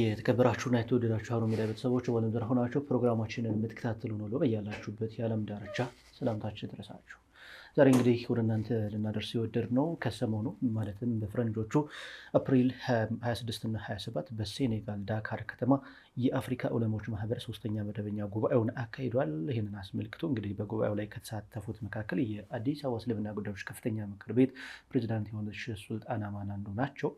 የተከበራችሁና የተወደዳችሁ ሀሩን ሚዲያ ቤተሰቦች በዓለም ዙሪያ ሆናችሁ ፕሮግራማችንን የምትከታተሉ ነው በያላችሁበት የዓለም ዳርቻ ሰላምታችን ይድረሳችሁ። ዛሬ እንግዲህ ወደ እናንተ ልናደርስ የወደድነው ከሰሞኑ ማለትም በፈረንጆቹ አፕሪል 26 እና 27 በሴኔጋል ዳካር ከተማ የአፍሪካ ዑለሞች ማህበር 3ኛ መደበኛ ጉባኤውን አካሂዷል። ይህንን አስመልክቶ እንግዲህ በጉባኤው ላይ ከተሳተፉት መካከል የአዲስ አበባ እስልምና ጉዳዮች ከፍተኛ ምክር ቤት ፕሬዝዳንት የሆኑት ሼህ ሱልጣን አማን አንዱ ናቸው።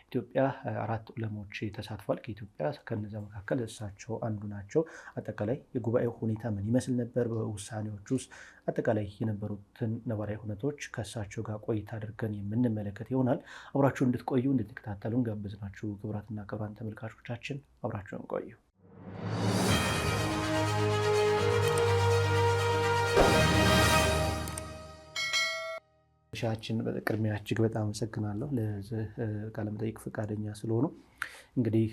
ኢትዮጵያ 4 ዑለሞች ተሳትፏል። ከኢትዮጵያ ከነዛ መካከል እሳቸው አንዱ ናቸው። አጠቃላይ የጉባኤው ሁኔታ ምን ይመስል ነበር፣ በውሳኔዎች ውስጥ አጠቃላይ የነበሩትን ነባራዊ ሁነቶች ከእሳቸው ጋር ቆይታ አድርገን የምንመለከት ይሆናል። አብራችሁ እንድትቆዩ እንድትከታተሉን ጋብዝናችሁ። ክቡራትና ክቡራን ተመልካቾቻችን አብራችሁን ቆዩ። ሻችን በቅድሚያ እጅግ በጣም አመሰግናለሁ ለዚህ ቃለ መጠይቅ ፈቃደኛ ስለሆኑ። እንግዲህ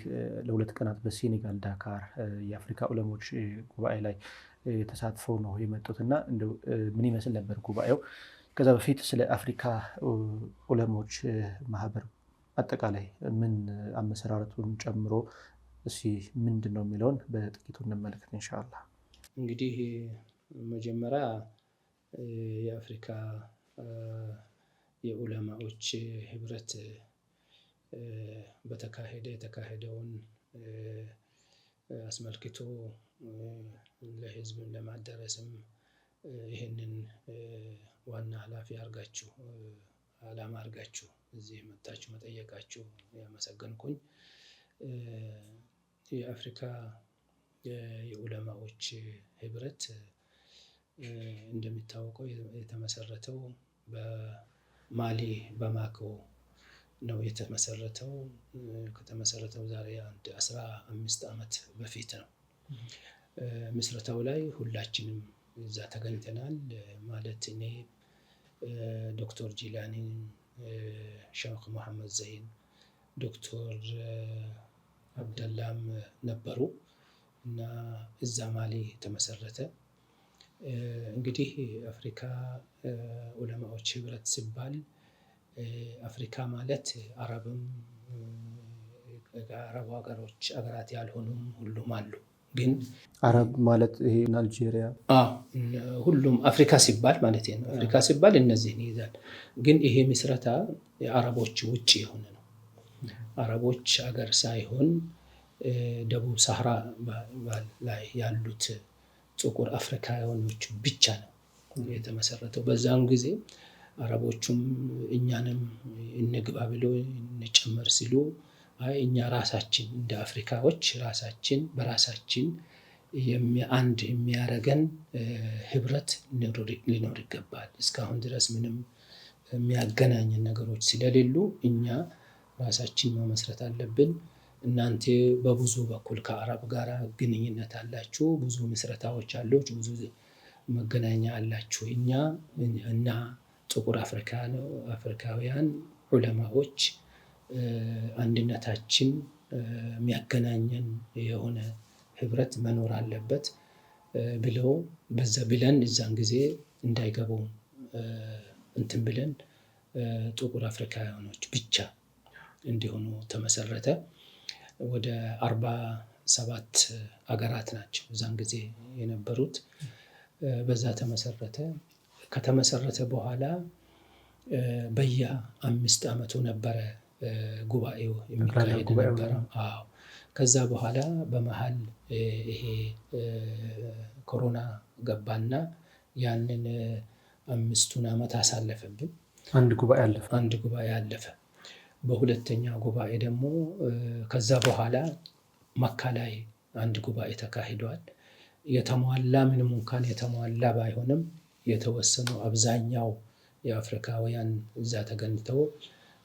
ለሁለት ቀናት በሴኔጋል ዳካር የአፍሪካ ዑለሞች ጉባኤ ላይ ተሳትፈው ነው የመጡትና እንደው ምን ይመስል ነበር ጉባኤው? ከዛ በፊት ስለ አፍሪካ ዑለሞች ማህበር አጠቃላይ ምን አመሰራረቱን ጨምሮ እስኪ ምንድን ነው የሚለውን በጥቂቱ እንመለከት ኢንሻአላህ። እንግዲህ መጀመሪያ የአፍሪካ የዑለማዎች ህብረት የተካሄደውን አስመልክቶ ለህዝብ ለማዳረስም ይህንን ዋና ኃላፊ አድርጋችሁ ዓላማ አድርጋችሁ እዚህ መጣችሁ መጠየቃችሁ ያመሰገንኩኝ። የአፍሪካ የዑለማዎች ህብረት እንደሚታወቀው የተመሰረተው በማሊ ባማኮ ነው የተመሰረተው። ከተመሰረተው ዛሬ 15 ዓመት በፊት ነው። ምስረታው ላይ ሁላችንም እዛ ተገኝተናል። ማለት እኔ ዶክተር ጂላኒ፣ ሼክ መሐመድ ዘይን፣ ዶክተር አብደላም ነበሩ እና እዛ ማሊ ተመሰረተ። እንግዲህ አፍሪካ ዑለማዎች ህብረት ሲባል አፍሪካ ማለት አረብም አረብ ሀገራት ያልሆኑም ሁሉም አሉ። ግን አረብ ማለት ይሄ አልጄሪያ ሁሉም አፍሪካ ሲባል ማለት ነው። አፍሪካ ሲባል እነዚህን ይይዛል። ግን ይሄ ምስረታ የአረቦች ውጪ የሆነ ነው። አረቦች ሀገር ሳይሆን ደቡብ ሳህራ ላይ ያሉት ጥቁር አፍሪካውያኖች ብቻ ነው የተመሰረተው። በዛም ጊዜ አረቦቹም እኛንም እንግባ ብሎ እንጨመር ሲሉ እኛ ራሳችን እንደ አፍሪካዎች ራሳችን በራሳችን አንድ የሚያረገን ህብረት ሊኖር ይገባል። እስካሁን ድረስ ምንም የሚያገናኝን ነገሮች ስለሌሉ እኛ ራሳችን መመስረት አለብን። እናንተ በብዙ በኩል ከአረብ ጋር ግንኙነት አላችሁ፣ ብዙ ምስረታዎች አላችሁ፣ ብዙ መገናኛ አላችሁ። እኛ እና ጥቁር አፍሪካውያን ዑለማዎች አንድነታችን የሚያገናኘን የሆነ ህብረት መኖር አለበት ብለው በዛ ብለን እዛን ጊዜ እንዳይገቡ እንትን ብለን ጥቁር አፍሪካውያኖች ብቻ እንዲሆኑ ተመሰረተ። ወደ 47 አገራት ናቸው እዛን ጊዜ የነበሩት። በዛ ተመሰረተ። ከተመሰረተ በኋላ በየ5 ዓመቱ ነበረ ጉባኤው የሚካሄድ ነበር። ከዛ በኋላ በመሃል ይሄ ኮሮና ገባና ያንን 5ቱን ዓመት አሳለፈብን። አንድ ጉባኤ አለፈ። በሁለተኛው ጉባኤ ደግሞ ከዛ በኋላ መካ ላይ አንድ ጉባኤ ተካሂዷል። የተሟላ ምንም እንኳን የተሟላ ባይሆንም የተወሰኑ አብዛኛው የአፍሪካውያን እዛ ተገኝተው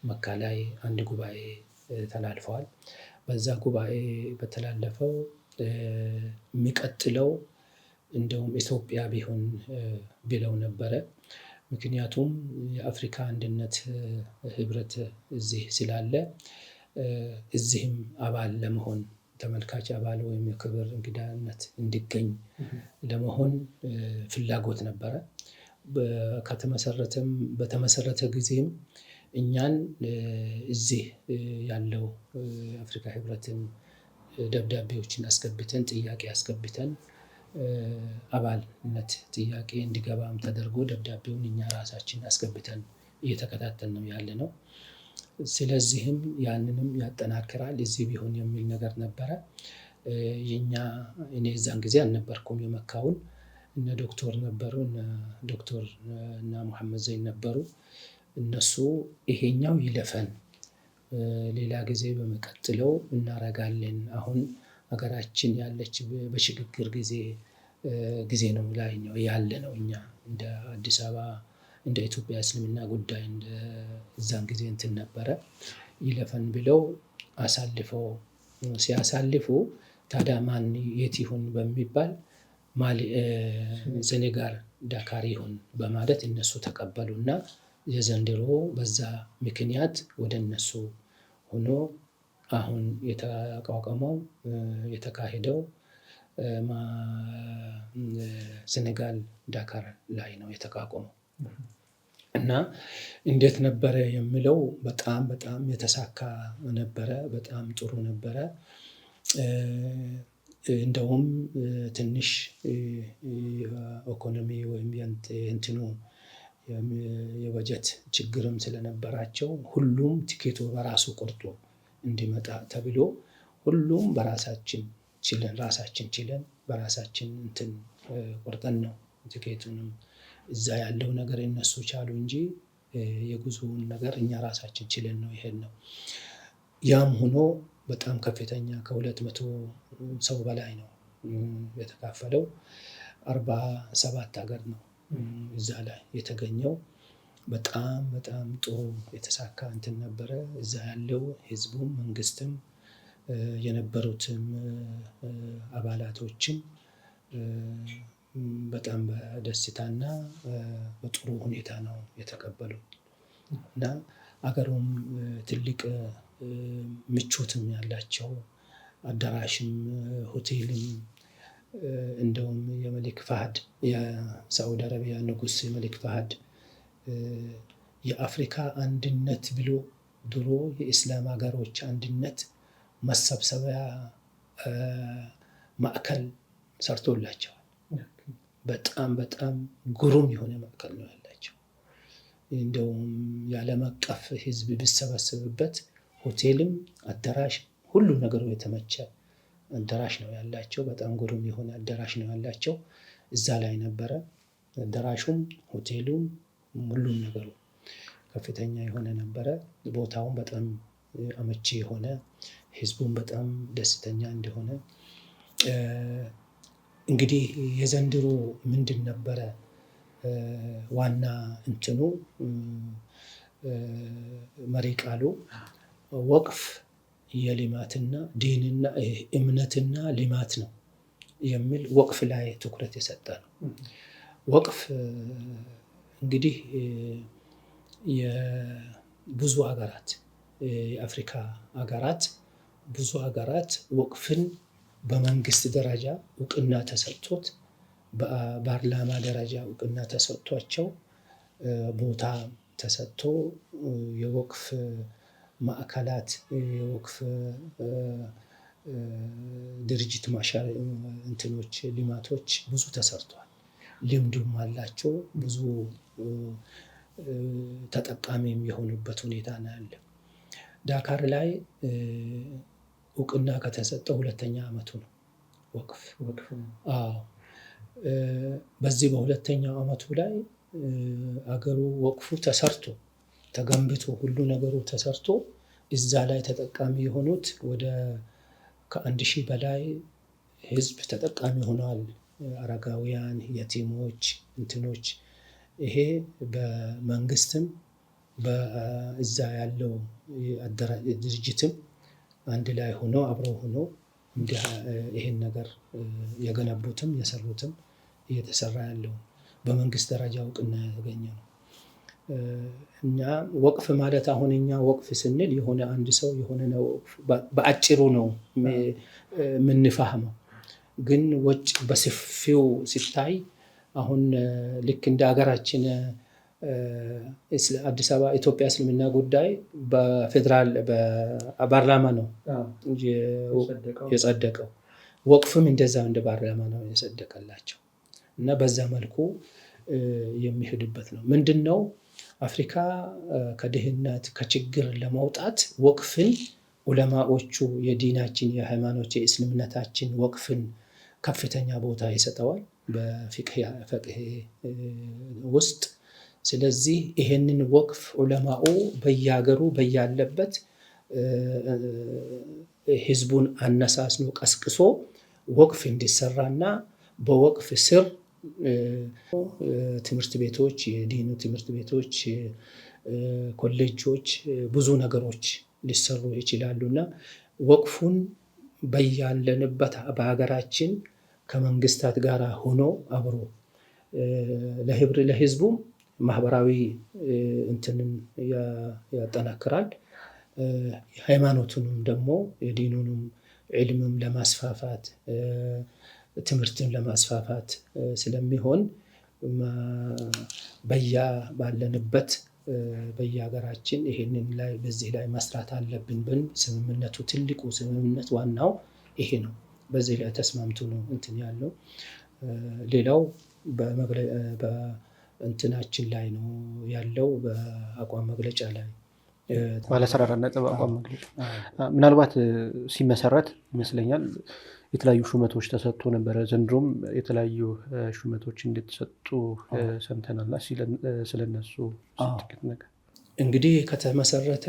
መካ ላይ አንድ ጉባኤ ተላልፈዋል። በዛ ጉባኤ በተላለፈው የሚቀጥለው እንደውም ኢትዮጵያ ቢሆን ብለው ነበረ። ምክንያቱም የአፍሪካ አንድነት ህብረት እዚህ ስላለ እዚህም አባል ለመሆን ተመልካች አባል ወይም የክብር እንግዳነት እንዲገኝ ለመሆን ፍላጎት ነበረ። በተመሰረተ ጊዜም እኛን እዚህ ያለው አፍሪካ ህብረትን ደብዳቤዎችን አስገብተን ጥያቄ አስገብተን አባልነት ጥያቄ እንዲገባም ተደርጎ ደብዳቤውን እኛ ራሳችን አስገብተን እየተከታተልን ነው ያለነው። ስለዚህም ያንንም ያጠናክራል እዚህ ቢሆን የሚል ነገር ነበረ። እኔ እዛን ጊዜ አልነበርኩም የመካውን እነ ዶክተር ነበሩ ዶክተር እና መሐመድ ዘይን ነበሩ። እነሱ ይሄኛው ይለፈን ሌላ ጊዜ በመቀጥለው እናረጋለን። አሁን ሀገራችን ያለች በሽግግር ጊዜ ነው ላይ ነው ያለነው። እኛ እንደ አዲስ አበባ እንደ ኢትዮጵያ እስልምና ጉዳይ እንደ እዛን ጊዜ እንትን ነበረ ይለፈን ብለው ሲያሳልፉ ታዲያ ማን የት ይሁን በሚባል ሴኔጋል ዳካር ይሁን በማለት እነሱ ተቀበሉና የዘንድሮ በዛ ምክንያት ወደ እነሱ ሆኖ አሁን የተቋቋመው የተካሄደው ሴኔጋል ዳካር ላይ ነው የተቋቋመው። እና እንዴት ነበረ የሚለው በጣም የተሳካ ነበረ። በጣም ጥሩ ነበረ። እንደውም ትንሽ ኢኮኖሚ ወይም የእንትኑ የበጀት ችግርም ስለነበራቸው ሁሉም ቲኬቱ በራሱ ቆርጦ እንዲመጣ ተብሎ ሁሉም ራሳችን ችለን በራሳችን እንትን ቆርጠን ነው ቲኬቱንም እዛ ያለው ነገር እነሱ ቻሉ እንጂ የጉዞውን ነገር እኛ ራሳችን ችለን ነው የሄድነው። ያም ሆኖ በጣም ከፍተኛ ከ200 ሰው በላይ ነው የተካፈለው። 47 ሀገር ነው እዛ ላይ የተገኘው። በጣም ጥሩ የተሳካ እንትን ነበረ። እዛ ያለው ህዝቡም መንግስትም የነበሩትም አባላቶችም በጣም በደስታና በጥሩ ሁኔታ ነው የተቀበሉት። እና አገሩም ትልቅ ምቾትም ያላቸው አዳራሽም ሆቴልም እንደውም የመሊክ ፋሃድ የሳዑዲ አረቢያ ንጉስ የመሊክ ፋሃድ የአፍሪካ አንድነት ብሎ ድሮ የእስላም ሀገሮች አንድነት መሰብሰቢያ ማዕከል ሰርቶላቸዋል። በጣም ግሩም የሆነ ማዕከል ነው ያላቸው። እንደውም የዓለም አቀፍ ህዝብ ቢሰበሰብበት ሆቴልም አዳራሽ ሁሉ ነገሩ የተመቸ አዳራሽ ነው ያላቸው። በጣም ግሩም የሆነ አዳራሽ ነው ያላቸው። እዛ ላይ ነበረ አዳራሹም ሆቴሉም ሁሉም ነገሩ ከፍተኛ የሆነ ነበረ። ቦታውም በጣም አመቺ የሆነ ህዝቡም በጣም ደስተኛ እንደሆነ እንግዲህ የዘንድሮ ምንድን ነበረ ዋና እንትኑ መሪ ቃሉ ወቅፍ የልማትና ዲንና እምነትና ልማት ነው የሚል ወቅፍ ላይ ትኩረት የሰጠ ነው። ወቅፍ እንግዲህ የብዙ ሀገራት የአፍሪካ ሀገራት ብዙ ሀገራት ወቅፍን በመንግስት ደረጃ እውቅና ተሰጥቶት በፓርላማ ደረጃ እውቅና ተሰጥቷቸው ቦታ ተሰጥቶ የወቅፍ ማዕከላት የወቅፍ ድርጅት እንትኖች ልማቶች ብዙ ተሰርቷል። ልምዱም አላቸው። ብዙ ተጠቃሚም የሆኑበት ሁኔታ ነው ያለው። ዳካር ላይ እውቅና ከተሰጠው 2ኛ ዓመቱ ነው ወቅፍ። በዚህ በ2ኛው ዓመቱ ላይ አገሩ ወቅፉ ተሰርቶ ተገንብቶ ሁሉ ነገሩ ተሰርቶ እዛ ላይ ተጠቃሚ የሆኑት ወደ ከ1000 በላይ ህዝብ ተጠቃሚ ሆነዋል። አረጋውያን፣ የቲሞች እንትኖች ይሄ በመንግስትም በእዛ ያለው ድርጅትም አንድ ላይ ሆኖ አብረው ሆኖ ይሄን ነገር የገነቡትም የሰሩትም እየተሰራ ያለው በመንግስት ደረጃ እውቅና ያገኘ ነው። እኛ ወቅፍ ማለት አሁን እኛ ወቅፍ ስንል የሆነ አንድ ሰው የሆነ ነው በአጭሩ ነው የምንፋህመው። ግን በሰፊው ሲታይ አሁን ልክ እንደ ሀገራችን አዲስ አበባ ኢትዮጵያ እስልምና ጉዳይ በፌዴራል በፓርላማ ነው የጸደቀው። ወቅፍም እንደዛ እንደ ፓርላማ ነው የጸደቀላቸው እና በዛ መልኩ የሚሄድበት ነው። ምንድነው አፍሪካ ከድህነት ከችግር ለማውጣት ወቅፍን ዑለማዎቹ የዲናችን የሃይማኖት የእስልምነታችን ወቅፍን ከፍተኛ ቦታ ይሰጠዋል በፊቅህ ውስጥ። ስለዚህ ይሄንን ወቅፍ ዑለማኡ በየሀገሩ በያለበት ህዝቡን አነሳስኖ ቀስቅሶ ወቅፍ እንዲሰራና በወቅፍ ስር ትምህርት ቤቶች፣ የዲኑ ትምህርት ቤቶች፣ ኮሌጆች፣ ብዙ ነገሮች ሊሰሩ ይችላሉና ወቅፉን በያለንበት በሀገራችን ከመንግስታት ጋር ሆኖ አብሮ ለህዝቡ ማህበራዊ እንትንን ያጠናክራል። ሃይማኖቱንም ደግሞ የዲኑንም ዕልምም ለማስፋፋት ትምህርትን ለማስፋፋት ስለሚሆን ባለንበት በየሀገራችን ይሄንን ላይ በዚህ ላይ መስራት አለብን ብን ስምምነቱ ትልቁ ስምምነት ዋናው ይሄ ነው። በዚህ ላይ ተስማምቶ ነው እንትን ያለው። ሌላው በእንትናችን ላይ ነው ያለው በአቋም መግለጫ ላይ ባለ 14 ነጥብ አቋም መግለጫ ምናልባት ሲመሰረት ይመስለኛል የተለያዩ ሹመቶች ተሰጥቶ ነበረ። ዘንድሮም የተለያዩ ሹመቶች እንደተሰጡ ሰምተናልና ስለነሱ ጥቂት ነገር። እንግዲህ ከተመሰረተ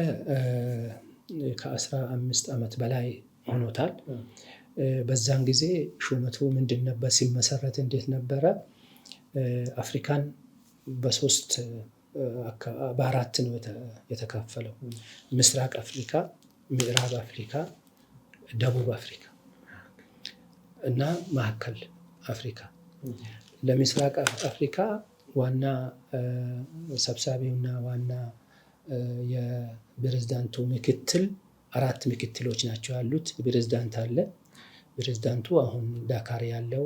ከ15 ዓመት በላይ ሆኖታል። በዛን ጊዜ ሹመቱ ምንድን ነበር? ሲመሰረት እንዴት ነበረ? አፍሪካን በአራት ነው የተከፈለው። ምስራቅ አፍሪካ፣ ምዕራብ አፍሪካ፣ ደቡብ አፍሪካ እና ማዕከል አፍሪካ። ለምስራቅ አፍሪካ ዋና ሰብሳቢውና ዋና የፕሬዝዳንቱ ምክትል 4 ምክትሎች ናቸው ያሉት። ፕሬዝዳንት አለ። ፕሬዝዳንቱ አሁን ዳካር ያለው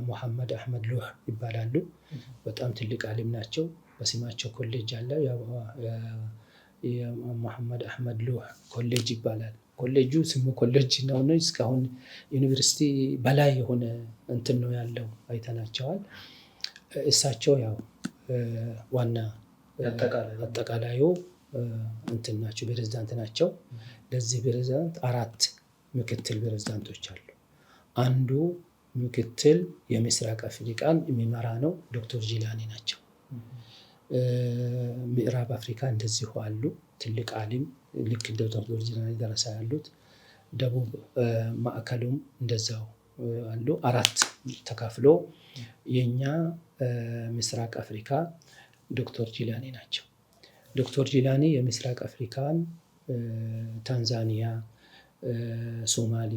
ሙሐመድ አህመድ ሉህ ይባላሉ። በጣም ትልቅ ዓሊም ናቸው። በስማቸው ኮሌጅ አለ። የሙሐመድ አህመድ ሉህ ኮሌጅ ይባላል። ኮሌጁ ስሙ ኮሌጅ ነው። እስካሁን ዩኒቨርሲቲ በላይ የሆነ እንትን ነው ያለው። አይተናቸዋል። እሳቸው ያው ዋና አጠቃላዩ እንትን ናቸው፣ ፕሬዝዳንት ናቸው። ለዚህ ፕሬዝዳንት 4 ምክትል ፕሬዝዳንቶች አሉ። አንዱ ምክትል የምስራቅ አፍሪካን የሚመራ ነው፣ ዶክተር ጂላኒ ናቸው። ምዕራብ አፍሪካ እንደዚሁ አሉ፣ ትልቅ ዓሊም ልክ እንደ ዶክተር ጂላኒ ደረሳ ያሉት። ደቡብ ማዕከሉም እንደዛው አሉ። 4 ተካፍሎ የኛ ምስራቅ አፍሪካ ዶክተር ጂላኒ ናቸው። ዶክተር ጂላኒ የምስራቅ አፍሪካን ታንዛኒያ፣ ሶማሊ፣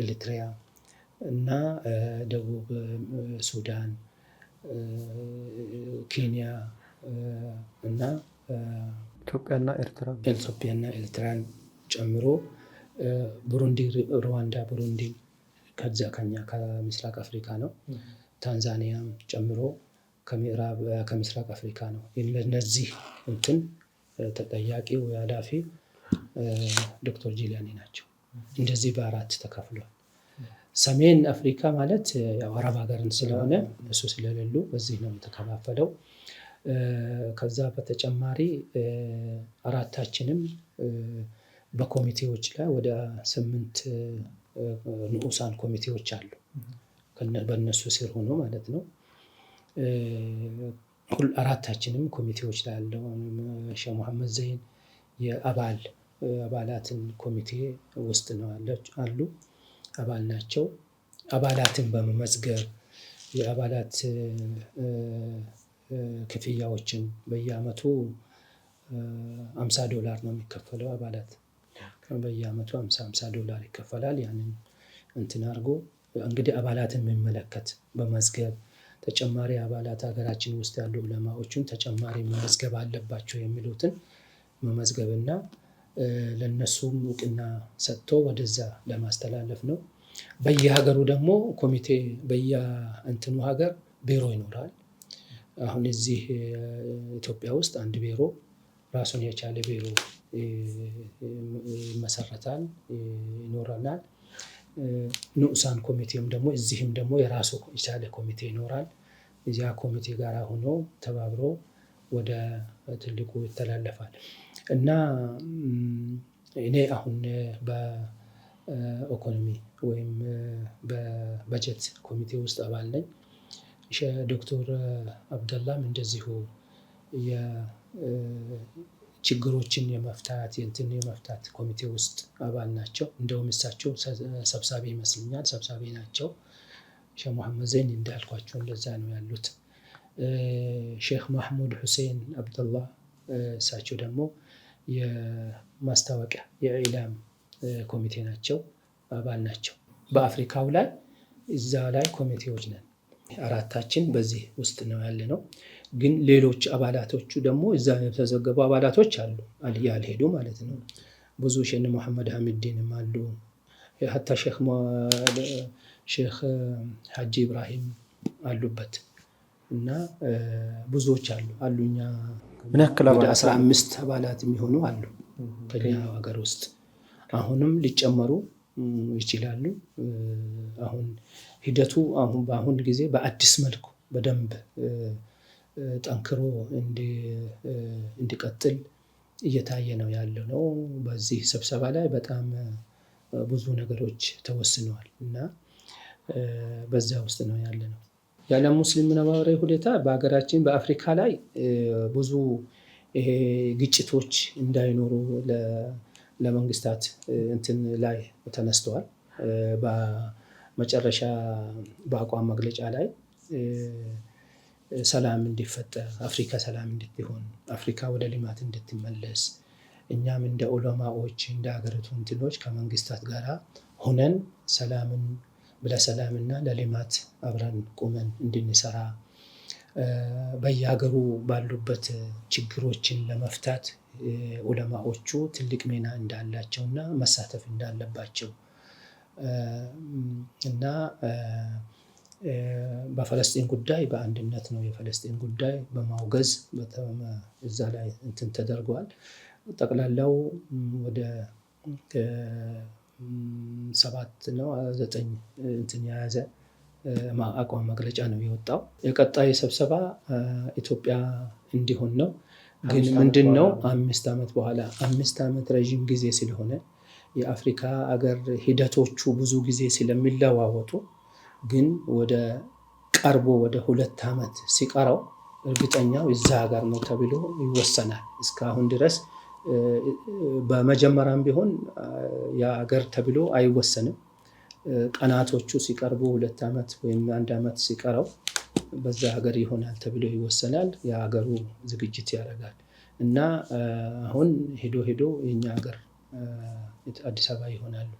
ኤሪትሪያ እና ደቡብ ሱዳን፣ ኬንያ እና ኢትዮጵያና ኤርትራን ጨምሮ ቡሩንዲ፣ ሩዋንዳ፣ ቡሩንዲ ከኛ ከምስራቅ አፍሪካ ነው። ታንዛኒያም ጨምሮ ከምስራቅ አፍሪካ ነው። እነዚህ እንትን ተጠያቂው ኃላፊ ዶክተር ጂላኒ ናቸው። እንደዚህ በ4 ተከፍሏል። ሰሜን አፍሪካ ማለት ያው አረብ ሀገርን ስለሆነ እሱ ስለሌሉ በዚህ ነው የተከፋፈለው። ከዛ በተጨማሪ 4ታችንም በኮሚቴዎች ላይ ወደ 8 ንዑሳን ኮሚቴዎች አሉ። በእነሱ ስር ሆኖ ማለት ነው። 4ታችንም ኮሚቴዎች ላይ ያለው ሼህ መሐመድ ዘይን የአባላትን ኮሚቴ ውስጥ ነው አሉ፣ አባል ናቸው። አባላትን በመመዝገብ የአባላት ክፍያዎችን በየአመቱ $50 ነው የሚከፈለው። አባላት በየአመቱ $50 ይከፈላል። ያንን እንትን አድርጎ እንግዲህ አባላትን የሚመለከት በመዝገብ ተጨማሪ አባላት ሀገራችን ውስጥ ያሉ ዑለማዎችን ተጨማሪ መመዝገብ አለባቸው የሚሉትን መመዝገብና ለነሱም እውቅና ሰጥቶ ወደዛ ለማስተላለፍ ነው። በየሀገሩ ደግሞ ኮሚቴ በየእንትኑ ሀገር ቢሮ ይኖራል። አሁን እዚህ ኢትዮጵያ ውስጥ አንድ ቢሮ ራሱን የቻለ ቢሮ ይመሰረታል፣ ይኖረናል። ንዑሳን ኮሚቴም ደግሞ እዚህም ደግሞ የራሱ የቻለ ኮሚቴ ይኖራል። እዚያ ኮሚቴ ጋር ሆኖ ተባብሮ ወደ ትልቁ ይተላለፋል እና እኔ አሁን በኢኮኖሚ ወይም በበጀት ኮሚቴ ውስጥ አባል ነኝ። ዶክተር አብደላም እንደዚሁ የችግሮችን የመፍታት ኮሚቴ ውስጥ አባል ናቸው። እንደውም እሳቸው ሰብሳቢ ይመስለኛል፣ ሰብሳቢ ናቸው። ሼህ መሐመድ ዘይን እንዳልኳቸው እንደዛ ነው ያሉት። ሼህ ማህሙድ ሁሴን አብደላህ እሳቸው ደግሞ የማስታወቂያ የኢላም ኮሚቴ ናቸው፣ አባል ናቸው። በአፍሪካው ላይ እዛ ላይ ኮሚቴዎች ነን። አራታችን በዚህ ውስጥ ነው ያለነው። ግን ሌሎች አባላቶቹ ደግሞ እዛ የተዘገቡ አባላቶች አሉ፣ ያልሄዱ ማለት ነው። ብዙ ሼህ መሐመድ ሐሚዲንም አሉ። ሀታ ሼህ ሐጂ ኢብራሂም አሉበት እና ብዙዎች አሉ። እኛ ምን ያክል ወደ 15 አባላት የሚሆኑ አሉ ከኛ ሀገር ውስጥ። አሁንም ሊጨመሩ ይችላሉ። አሁን ሂደቱ በአሁን ጊዜ በአዲስ መልኩ በደንብ ጠንክሮ እንዲቀጥል እየታየ ነው ያለው ነው። በዚህ ስብሰባ ላይ በጣም ብዙ ነገሮች ተወስነዋል እና በዛ ውስጥ ነው ያለነው። የዓለም ሙስሊም ነባራዊ ሁኔታ በሀገራችን በአፍሪካ ላይ ብዙ ይሄ ግጭቶች እንዳይኖሩ ለመንግስታት እንትን ላይ ተነስተዋል። በመጨረሻ በአቋም መግለጫ ላይ ሰላም እንዲፈጠር፣ አፍሪካ ሰላም እንድትሆን፣ አፍሪካ ወደ ልማት እንድትመለስ እኛም እንደ ዑለማዎች እንደ ሀገሪቱ እንትኖች ከመንግስታት ጋር ሆነን ለሰላምና ለልማት አብረን ቁመን እንድንሰራ በየሀገሩ ባሉበት ችግሮችን ለመፍታት ዑለማዎቹ ትልቅ ሚና እንዳላቸውና መሳተፍ እንዳለባቸው እና በፈለስጢን ጉዳይ በአንድነት ነው የፈለስጢን ጉዳይ በማውገዝ እዛ ላይ እንትን ተደርጓል። ጠቅላላው ወደ 7 ነው 9 እንትን የያዘ አቋም መግለጫ ነው የወጣው። የቀጣይ ስብሰባ ኢትዮጵያ እንዲሆን ነው። ግን ምንድነው 5 ዓመት በኋላ 5 ዓመት ረዥም ጊዜ ስለሆነ የአፍሪካ አገር ሂደቶቹ ብዙ ጊዜ ስለሚለዋወጡ ግን ወደ 2 ዓመት ሲቀረው እርግጠኛው እዛ ሀገር ነው ተብሎ ይወሰናል። እስካሁን ድረስ በመጀመሪያም ቢሆን የሀገር ተብሎ አይወሰንም። ቀናቶቹ ሲቀርቡ 2 ዓመት ወይም 1 ዓመት ሲቀረው በዛ ሀገር ይሆናል ተብሎ ይወሰናል። የሀገሩ ዝግጅት ያደርጋል እና አሁን ሄዶ የኛ ሀገር አዲስ አበባ ይሆናሉ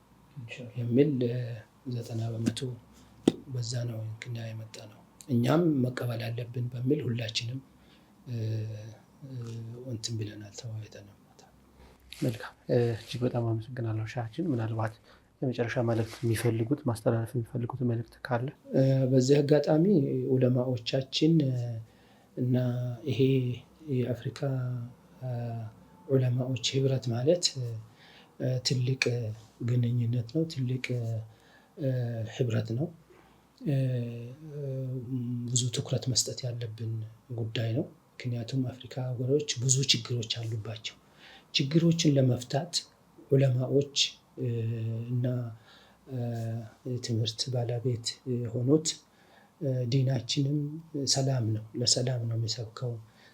የሚል 90% በዛ ነው እንግዲህ የመጣ ነው። እኛም መቀበል አለብን በሚል ሁላችንም እንትን ብለናል፣ ተወያይተናል። መልካም፣ እጅግ በጣም አመሰግናለሁ ሼሃችን። ምናልባት የመጨረሻ መልእክት ማስተላለፍ የሚፈልጉት መልእክት ካለ? በዚህ አጋጣሚ ዑለማዎቻችን እና ይሄ የአፍሪካ ዑለማዎች ህብረት ማለት ትልቅ ግንኙነት ነው፣ ትልቅ ህብረት ነው። ብዙ ትኩረት መስጠት ያለብን ጉዳይ ነው። ምክንያቱም አፍሪካ ሀገሮች ብዙ ችግሮች አሉባቸው። ችግሮችን ለመፍታት ዑለማዎች እና የትምህርት ባለቤት የሆኑት ዲናችንም ሰላም ነው፣ ለሰላም ነው የሚሰብከው።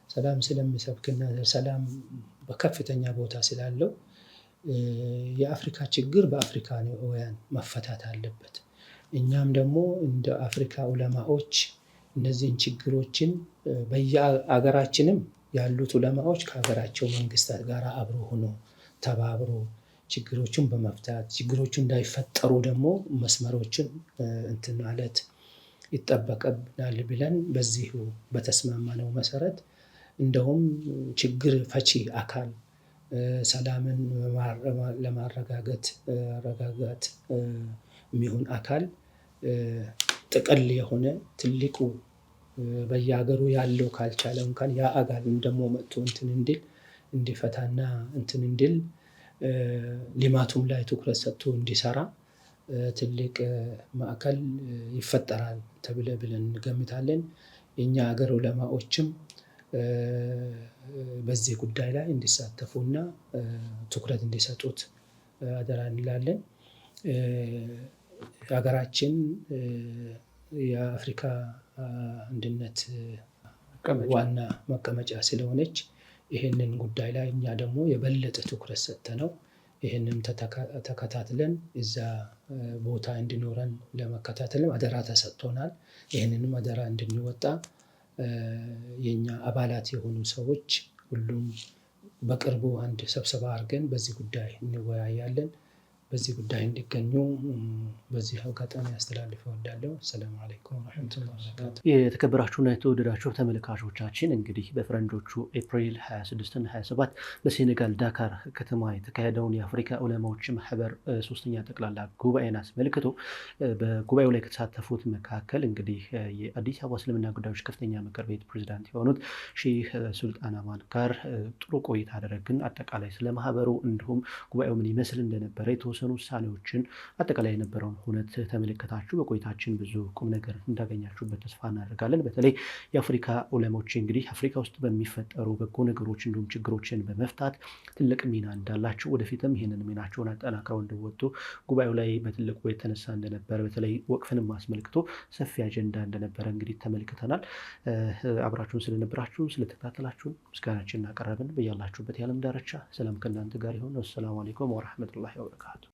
ሰላም ስለሚሰብክና ሰላም በከፍተኛ ቦታ ስላለው የአፍሪካ ችግር በአፍሪካውያን መፈታት አለበት። እኛም ደግሞ እንደ አፍሪካ ዑለማዎች እነዚህን ችግሮችን በየሀገራችንም ያሉት ዑለማዎች ከሀገራቸው መንግስታት ጋር አብሮ ሆኖ ተባብሮ ችግሮችን በመፍታት ችግሮቹ እንዳይፈጠሩ ደግሞ መስመሮችን እንትን ማለት ይጠበቅብናል ብለን በዚሁ በተስማማነው መሰረት እንደውም ችግር ፈቺ አካል ሰላምን ለማረጋጋት የሚሆን አካል ጥቅል የሆነ ትልቁ በየሀገሩ ያለው ካልቻለ እንኳን ያ አጋርም ደግሞ መጥቶ እንትን እንዲል እንዲፈታና እንትን እንዲል ልማቱም ላይ ትኩረት ሰጥቶ እንዲሰራ ትልቅ ማዕከል ይፈጠራል ብለን እንገምታለን። የኛ ሀገር ዑለማዎችም በዚህ ጉዳይ ላይ እንዲሳተፉና ትኩረት እንዲሰጡት አደራ እንላለን። ሀገራችን የአፍሪካ አንድነት ዋና መቀመጫ ስለሆነች ይህንን ጉዳይ ላይ እኛ ደግሞ የበለጠ ትኩረት ሰጥተነው ይህንን ተከታትለን እዛ ቦታ እንዲኖረን ለመከታተልም አደራ ተሰጥቶናል። ይህንንም አደራ እንድንወጣ የኛ አባላት የሆኑ ሰዎች ሁሉም በቅርቡ አንድ ስብሰባ አድርገን በዚህ ጉዳይ እንወያያለን። በዚህ ጉዳይ እንዲገኙ በዚህ አጋጣሚ አስተላልፍ እወዳለሁ። ሰላም አለይኩም ወራህመቱላሂ ወበረካቱ። የተከበራችሁና የተወደዳችሁ ተመልካቾቻችን እንግዲህ በፈረንጆቹ ኤፕሪል 26 እና 27 በሴኔጋል ዳካር ከተማ የተካሄደውን የአፍሪካ ዑለማዎች ማህበር ሶስተኛ ጠቅላላ ጉባኤን አስመልክቶ በጉባኤው ላይ ከተሳተፉት መካከል እንግዲህ የአዲስ አበባ እስልምና ጉዳዮች ከፍተኛ ምክር ቤት ፕሬዝዳንት የሆኑት ሼህ ሱልጣን አማን ጋር ጥሩ ቆይታ አደረግን። አጠቃላይ ስለ ማህበሩ እንዲሁም ጉባኤው ምን ይመስል እንደነበረ የተወሰኑ ውሳኔዎችን አጠቃላይ የነበረውን ሁነት ተመለከታችሁ። በቆይታችን ብዙ ቁም ነገር እንዳገኛችሁበት ተስፋ እናደርጋለን። በተለይ የአፍሪካ ዑለሞች እንግዲህ አፍሪካ ውስጥ በሚፈጠሩ በጎ ነገሮች እንዲሁም ችግሮችን በመፍታት ትልቅ ሚና እንዳላቸው ወደፊትም ይህንን ሚናቸውን አጠናክረው እንዲወጡ ጉባኤው ላይ በትልቁ የተነሳ እንደነበረ በተለይ ወቅፍንም አስመልክቶ ሰፊ አጀንዳ እንደነበረ እንግዲህ ተመልክተናል። አብራችሁን ስለነበራችሁ ስለተከታተላችሁን ምስጋናችንን አቀረብን። በያላችሁበት የዓለም ዳርቻ ሰላም ከእናንተ ጋር ይሁን። ወሰላሙ አለይኩም ወራህመቱላሂ ወበረካቱ።